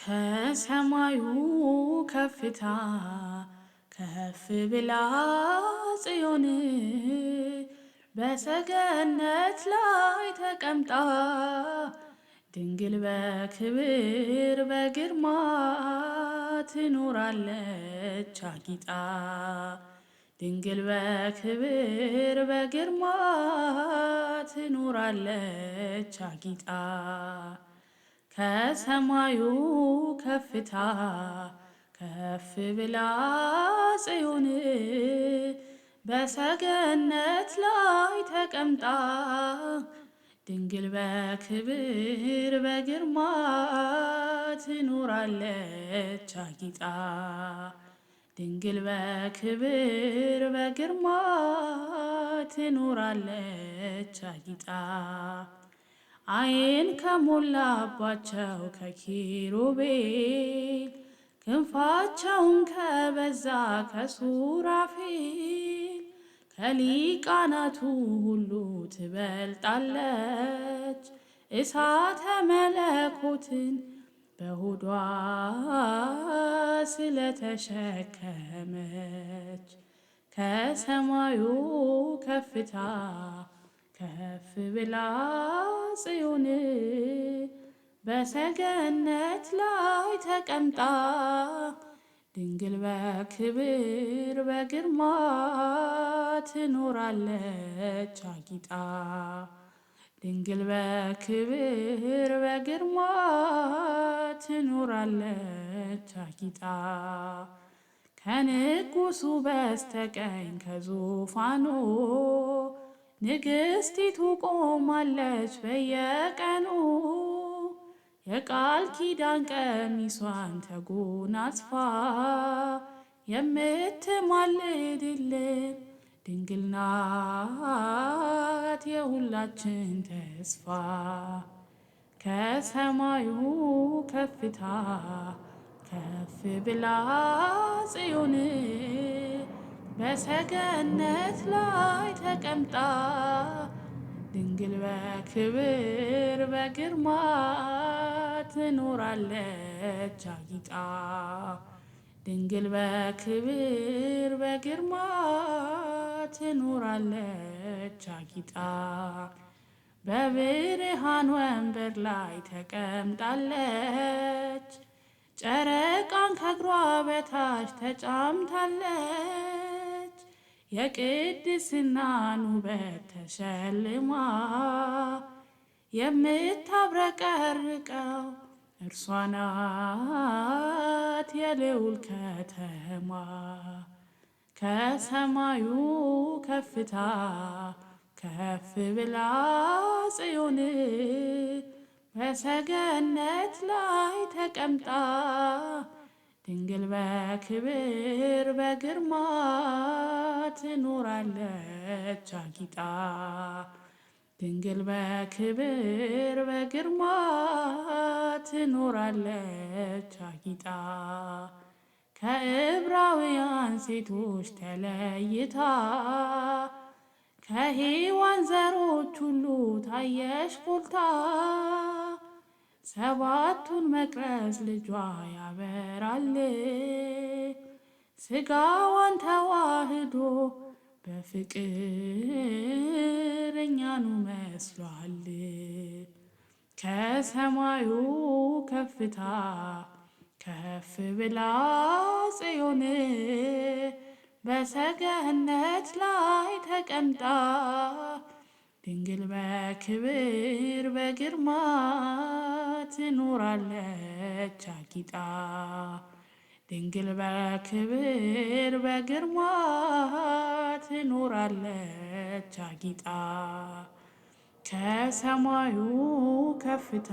ከሰማዩ ከፍታ ከፍ ብላ ጽዮን በሰገነት ላይ ተቀምጣ ድንግል በክብር በግርማ ትኖራለች አጊጣ። ድንግል በክብር በግርማ ትኖራለች አጊጣ። ከሰማዩ ከፍታ ከፍ ብላ ጽዮን በሰገነት ላይ ተቀምጣ ድንግል በክብር በግርማ ትኖራለች አጊጣ። ድንግል በክብር በግርማ ትኖራለች አጊጣ። ዓይን ከሞላባቸው ከኪሩቤል ክንፋቸውን ከበዛ ከሱራፌል ከሊቃናቱ ሁሉ ትበልጣለች እሳተ መለኮትን በሆዷ ስለተሸከመች። ከሰማዩ ከፍታ ከፍ ብላ ጽዮን በሰገነት ላይ ተቀምጣ ድንግል በክብር በግርማ ትኖራለች አጊጣ። ድንግል በክብር በግርማ ትኖራለች አጊጣ። ከንጉሱ በስተቀኝ ከዙፋኑ ንግሥቲቱ ቆማለች በየቀኑ የቃል ኪዳን ቀሚሷን ተጎናጽፋ የምትማልድልን ድንግል ናት የሁላችን ተስፋ። ከሰማዩ ከፍታ ከፍ ብላ ጽዮን በሰገነት ላይ ተቀምጣ ድንግል በክብር በግርማ ትኖራለች አጊጣ። ድንግል በክብር በግርማ ትኖራለች አጊጣ። በብርሃን ወንበር ላይ ተቀምጣለች ጨረቃን ከእግሯ በታች ተጫምታለች። የቅድስናን ውበት ተሸልማ የምታብረቀርቀው እርሷ ናት የልዑል ከተማ። ከሰማዩ ከፍታ ከፍ ብላ ጽዮን በሰገነት ላይ ተቀምጣ ድንግል በክብር በግርማ ትኖራለች አጊጣ። ድንግል በክብር በግርማ ትኖራለች አጊጣ። ከዕብራውያን ሴቶች ተለይታ ከሔዋን ዘሮች ሁሉ ታየሽ ጎልታ። ሰባቱን መቅረዝ ልጇ ያበራል ሥጋዋን ተዋህዶ በፍቅር እኛኑ መስሏል። ከሰማዩ ከፍታ ከፍ ብላ ጽዮን በሰገነት ላይ ተቀምጣ ድንግል በክብር በግርማ ትኖራለች አጊጣ። ድንግል በክብር በግርማ ትኖራለች አጊጣ። ከሰማዩ ከፍታ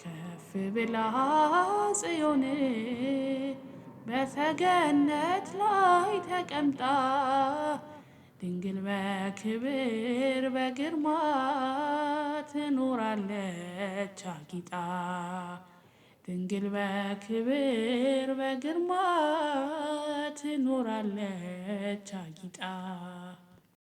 ከፍ ብላ ጽዮን በሰገነት ላይ ተቀምጣ ድንግል በክብር በግርማ ትኖራለች አጊጣ። ድንግል በክብር በግርማ ትኖራለች አጊጣ።